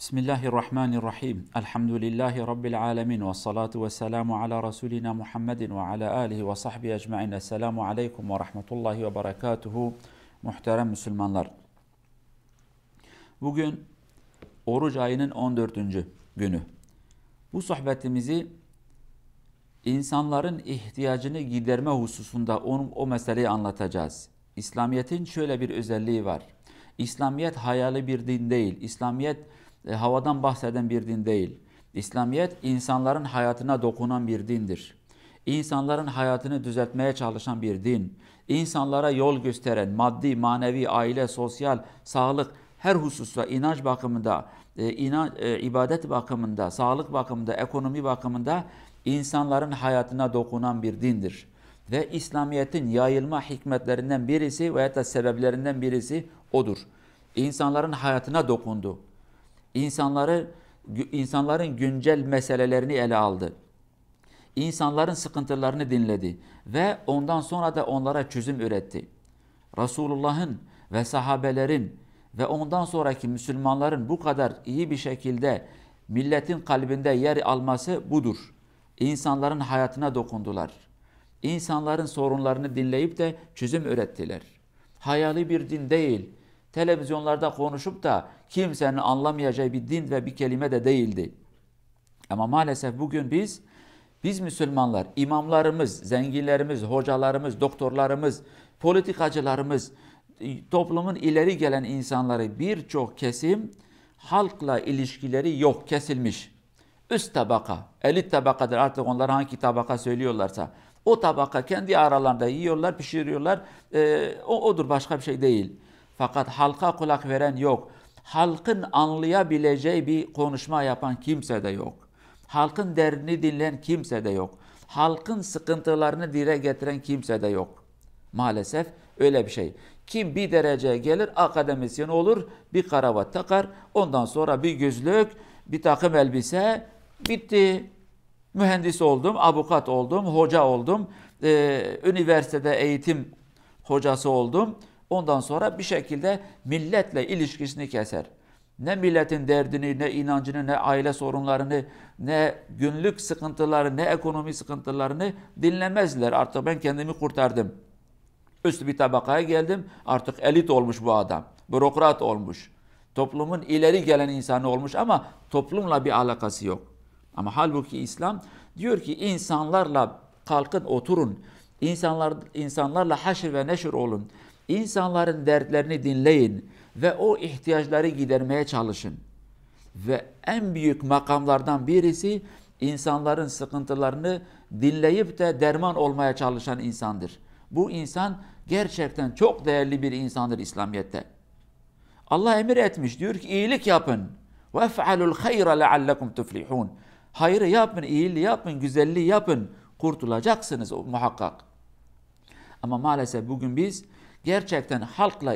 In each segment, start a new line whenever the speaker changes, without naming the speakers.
Bismillahirrahmanirrahim. Elhamdülillahi Rabbil alemin. Ve salatu ve selamu ala Resulina Muhammedin ve ala alihi ve sahbihi ecma'in. Esselamu aleyküm ve rahmetullahi ve berekatuhu. Muhterem Müslümanlar. Bugün oruç ayının 14. günü. Bu sohbetimizi insanların ihtiyacını giderme hususunda o meseleyi anlatacağız. İslamiyet'in şöyle bir özelliği var. İslamiyet hayali bir din değil. İslamiyet havadan bahseden bir din değil. İslamiyet insanların hayatına dokunan bir dindir. İnsanların hayatını düzeltmeye çalışan bir din. İnsanlara yol gösteren maddi, manevi, aile, sosyal, sağlık her hususta inanç bakımında, ibadet bakımında, sağlık bakımında, ekonomi bakımında insanların hayatına dokunan bir dindir. Ve İslamiyet'in yayılma hikmetlerinden birisi veya da sebeplerinden birisi odur. İnsanların hayatına dokundu. İnsanların güncel meselelerini ele aldı. İnsanların sıkıntılarını dinledi ve ondan sonra da onlara çözüm üretti. Resulullah'ın ve sahabelerin ve ondan sonraki Müslümanların bu kadar iyi bir şekilde milletin kalbinde yer alması budur. İnsanların hayatına dokundular. İnsanların sorunlarını dinleyip de çözüm ürettiler. Hayali bir din değil. Televizyonlarda konuşup da kimsenin anlamayacağı bir din ve bir kelime de değildi. Ama maalesef bugün biz Müslümanlar, imamlarımız, zenginlerimiz, hocalarımız, doktorlarımız, politikacılarımız, toplumun ileri gelen insanları birçok kesim halkla ilişkileri yok, kesilmiş. Üst tabaka, elit tabakadır artık onlar hangi tabaka söylüyorlarsa. O tabaka kendi aralarında yiyorlar, pişiriyorlar. Odur, başka bir şey değil. Fakat halka kulak veren yok. Halkın anlayabileceği bir konuşma yapan kimse de yok. Halkın derdini dinleyen kimse de yok. Halkın sıkıntılarını dile getiren kimse de yok. Maalesef öyle bir şey. Kim bir dereceye gelir, akademisyen olur, bir kravat takar, ondan sonra bir gözlük, bir takım elbise, bitti. Mühendis oldum, avukat oldum, hoca oldum, üniversitede eğitim hocası oldum. Ondan sonra bir şekilde milletle ilişkisini keser. Ne milletin derdini, ne inancını, ne aile sorunlarını, ne günlük sıkıntıları, ne ekonomi sıkıntılarını dinlemezler. Artık ben kendimi kurtardım. Üst bir tabakaya geldim. Artık elit olmuş bu adam. Bürokrat olmuş. Toplumun ileri gelen insanı olmuş ama toplumla bir alakası yok. Ama halbuki İslam diyor ki insanlarla kalkın oturun. İnsanlarla haşr ve neşr olun. İnsanların dertlerini dinleyin ve o ihtiyaçları gidermeye çalışın. Ve en büyük makamlardan birisi insanların sıkıntılarını dinleyip de derman olmaya çalışan insandır. Bu insan gerçekten çok değerli bir insandır İslamiyet'te. Allah emir etmiş, diyor ki iyilik yapın. وَاَفْعَلُوا الْخَيْرَ لَعَلَّكُمْ تُفْلِحُونَ. Hayrı yapın, iyiliği yapın, güzelliği yapın. Kurtulacaksınız muhakkak. Ama maalesef bugün biz gerçekten halkla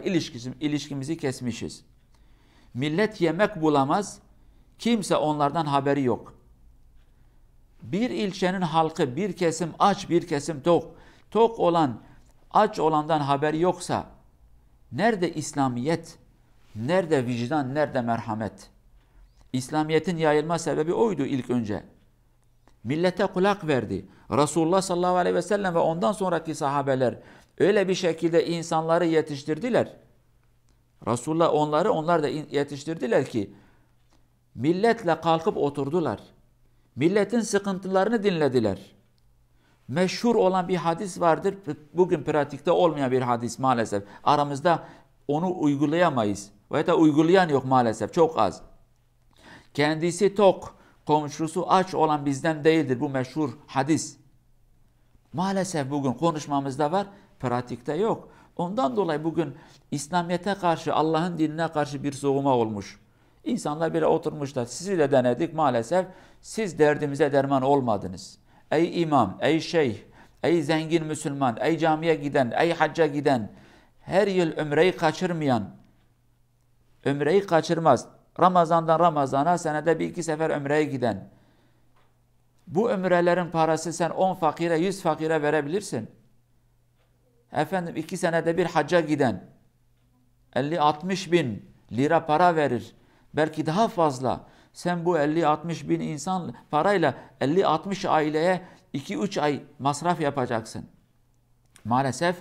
ilişkimizi kesmişiz. Millet yemek bulamaz, kimse onlardan haberi yok. Bir ilçenin halkı, bir kesim aç, bir kesim tok. Tok olan, aç olandan haberi yoksa, nerede İslamiyet, nerede vicdan, nerede merhamet? İslamiyet'in yayılma sebebi oydu ilk önce. Millete kulak verdi. Resulullah sallallahu aleyhi ve sellem ve ondan sonraki sahabeler öyle bir şekilde insanları yetiştirdiler. Resulullah onlar da yetiştirdiler ki milletle kalkıp oturdular. Milletin sıkıntılarını dinlediler. Meşhur olan bir hadis vardır. Bugün pratikte olmayan bir hadis maalesef. Aramızda onu uygulayamayız. Veya da uygulayan yok maalesef. Çok az. Kendisi tok, komşusu aç olan bizden değildir. Bu meşhur hadis. Maalesef bugün konuşmamızda var, pratikte yok. Ondan dolayı bugün İslamiyet'e karşı, Allah'ın dinine karşı bir soğuma olmuş. İnsanlar bile oturmuşlar. Sizi de denedik maalesef. Siz derdimize derman olmadınız. Ey imam, ey şeyh, ey zengin Müslüman, ey camiye giden, ey hacca giden, her yıl ömreyi kaçırmayan, ömreyi kaçırmaz. Ramazan'dan Ramazan'a senede bir iki sefer ömreye giden. Bu ömrelerin parası sen 10 fakire, 100 fakire verebilirsin. Efendim 2 senede bir hacca giden 50-60 bin lira para verir. Belki daha fazla. Sen bu 50-60 bin insan parayla 50-60 aileye 2-3 ay masraf yapacaksın. Maalesef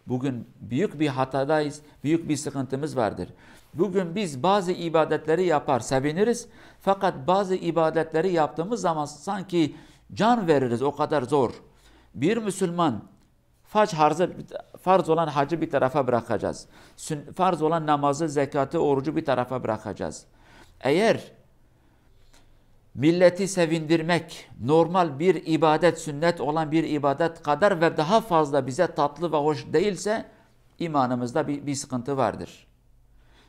bugün büyük bir hatadayız, büyük bir sıkıntımız vardır. Bugün biz bazı ibadetleri yapar, seviniriz. Fakat bazı ibadetleri yaptığımız zaman sanki can veririz, o kadar zor. Bir Müslüman farz olan hacı bir tarafa bırakacağız. Farz olan namazı, zekatı, orucu bir tarafa bırakacağız. Eğer milleti sevindirmek normal bir ibadet, sünnet olan bir ibadet kadar ve daha fazla bize tatlı ve hoş değilse imanımızda bir sıkıntı vardır.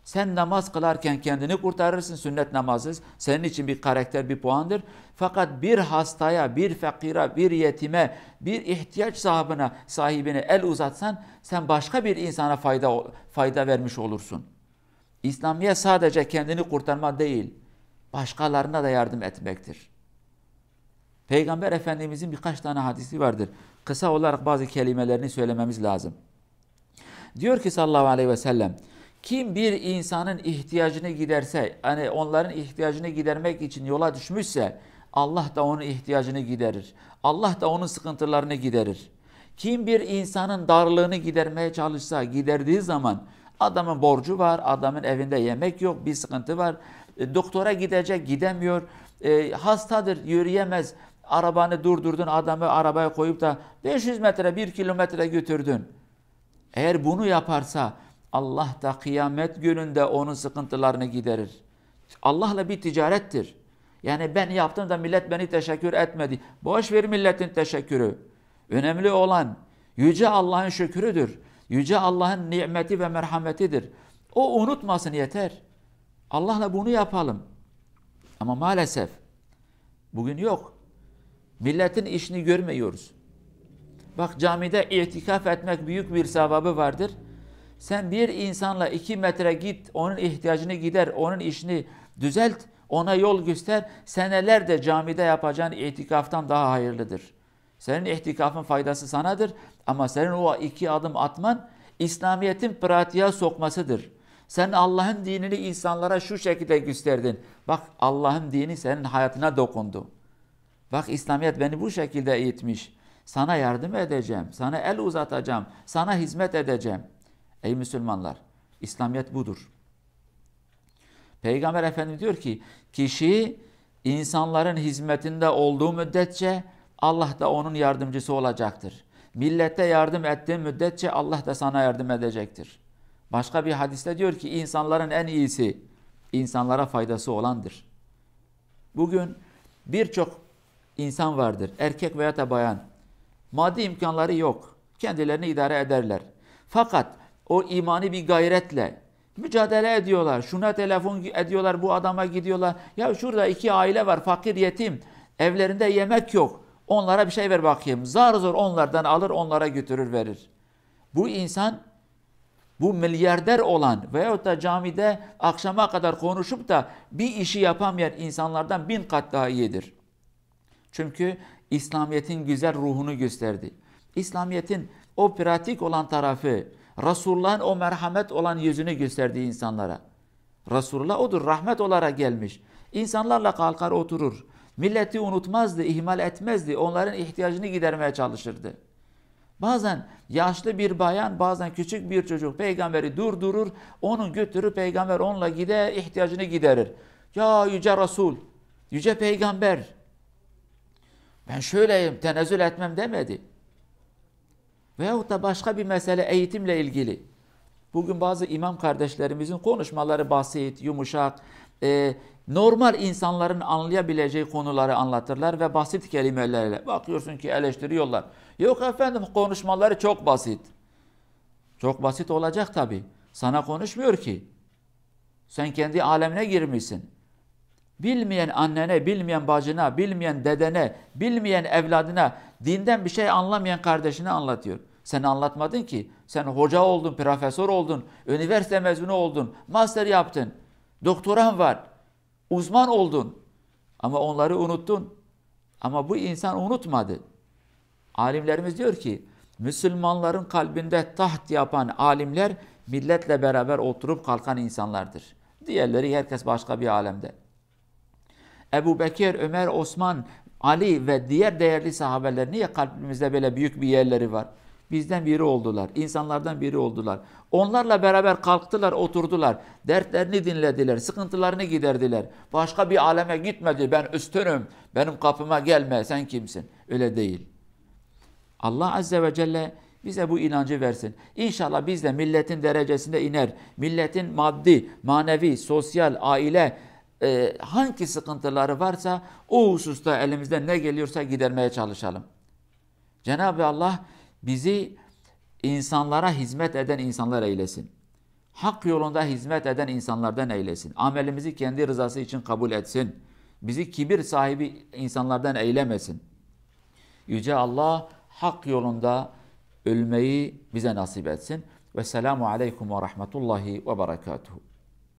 Sen namaz kılarken kendini kurtarırsın, sünnet namazı senin için bir karakter, bir puandır. Fakat bir hastaya, bir fakire, bir yetime, bir ihtiyaç sahibine el uzatsan sen başka bir insana fayda vermiş olursun. İslamiyet sadece kendini kurtarma değil, başkalarına da yardım etmektir. Peygamber Efendimizin birkaç tane hadisi vardır. Kısa olarak bazı kelimelerini söylememiz lazım. Diyor ki sallallahu aleyhi ve sellem, kim bir insanın ihtiyacını giderse, hani onların ihtiyacını gidermek için yola düşmüşse, Allah da onun ihtiyacını giderir. Allah da onun sıkıntılarını giderir. Kim bir insanın darlığını gidermeye çalışsa, giderdiği zaman adamın borcu var, adamın evinde yemek yok, bir sıkıntı var. Doktora gidecek, gidemiyor, hastadır, yürüyemez. Arabanı durdurdun, adamı arabaya koyup da 500 metre, 1 kilometre götürdün. Eğer bunu yaparsa Allah da kıyamet gününde onun sıkıntılarını giderir. Allah'la bir ticarettir. Yani ben yaptım da millet beni teşekkür etmedi. Boş ver milletin teşekkürü. Önemli olan Yüce Allah'ın şükrüdür. Yüce Allah'ın nimeti ve merhametidir. O unutmasın yeter. Allah'la bunu yapalım. Ama maalesef bugün yok. Milletin işini görmüyoruz. Bak camide itikaf etmek büyük bir sevabı vardır. Sen bir insanla 2 metre git, onun ihtiyacını gider, onun işini düzelt, ona yol göster. Senelerce camide yapacağın itikaftan daha hayırlıdır. Senin itikafın faydası sanadır ama senin o 2 adım atman İslamiyet'in pratiğe sokmasıdır. Sen Allah'ın dinini insanlara şu şekilde gösterdin. Bak Allah'ın dini senin hayatına dokundu. Bak İslamiyet beni bu şekilde eğitmiş. Sana yardım edeceğim, sana el uzatacağım, sana hizmet edeceğim. Ey Müslümanlar, İslamiyet budur. Peygamber Efendimiz diyor ki, kişi insanların hizmetinde olduğu müddetçe Allah da onun yardımcısı olacaktır. Millete yardım ettiğin müddetçe Allah da sana yardım edecektir. Başka bir hadiste diyor ki, insanların en iyisi insanlara faydası olandır. Bugün birçok insan vardır, erkek veya da bayan. Maddi imkanları yok, kendilerini idare ederler. Fakat o imani bir gayretle mücadele ediyorlar. Şuna telefon ediyorlar, bu adama gidiyorlar. Ya şurada 2 aile var, fakir yetim. Evlerinde yemek yok. Onlara bir şey ver bakayım. Zar zor onlardan alır, onlara götürür verir. Bu insan, bu milyarder olan veyahut da camide akşama kadar konuşup da bir işi yapamayan insanlardan 1000 kat daha iyidir. Çünkü İslamiyet'in güzel ruhunu gösterdi. İslamiyet'in o pratik olan tarafı, Resulullah'ın o merhamet olan yüzünü gösterdi insanlara. Resulullah odur, rahmet olarak gelmiş. İnsanlarla kalkar oturur. Milleti unutmazdı, ihmal etmezdi. Onların ihtiyacını gidermeye çalışırdı. Bazen yaşlı bir bayan, bazen küçük bir çocuk peygamberi durdurur, onu götürür, peygamber onunla gider, ihtiyacını giderir. Ya yüce Resul, yüce peygamber, ben şöyleyim, tenezzül etmem demedi. Veyahut da başka bir mesele eğitimle ilgili. Bugün bazı imam kardeşlerimizin konuşmaları basit, yumuşak, normal insanların anlayabileceği konuları anlatırlar ve basit kelimelerle. Bakıyorsun ki eleştiriyorlar. Yok efendim, konuşmaları çok basit. Çok basit olacak tabii. Sana konuşmuyor ki. Sen kendi alemine girmişsin. Bilmeyen annene, bilmeyen bacına, bilmeyen dedene, bilmeyen evladına, dinden bir şey anlamayan kardeşine anlatıyor. Sen anlatmadın ki. Sen hoca oldun, profesör oldun, üniversite mezunu oldun, master yaptın, doktoran var, uzman oldun. Ama onları unuttun. Ama bu insan unutmadı. Alimlerimiz diyor ki, Müslümanların kalbinde taht yapan alimler, milletle beraber oturup kalkan insanlardır. Diğerleri herkes başka bir alemde. Ebu Bekir, Ömer, Osman, Ali ve diğer değerli sahabeler niye kalbimizde böyle büyük bir yerleri var? Bizden biri oldular, insanlardan biri oldular. Onlarla beraber kalktılar, oturdular. Dertlerini dinlediler, sıkıntılarını giderdiler. Başka bir aleme gitmedi. Ben üstünüm, benim kapıma gelme, sen kimsin? Öyle değil. Allah Azze ve Celle bize bu inancı versin. İnşallah biz de milletin derecesinde iner. Milletin maddi, manevi, sosyal, aile hangi sıkıntıları varsa o hususta elimizden ne geliyorsa gidermeye çalışalım. Cenab-ı Allah bizi insanlara hizmet eden insanlar eylesin. Hak yolunda hizmet eden insanlardan eylesin. Amelimizi kendi rızası için kabul etsin. Bizi kibir sahibi insanlardan eylemesin. Yüce Allah hak yolunda ölmeyi bize nasip etsin. Vesselamu aleykum ve rahmetullahi ve berekatuhu.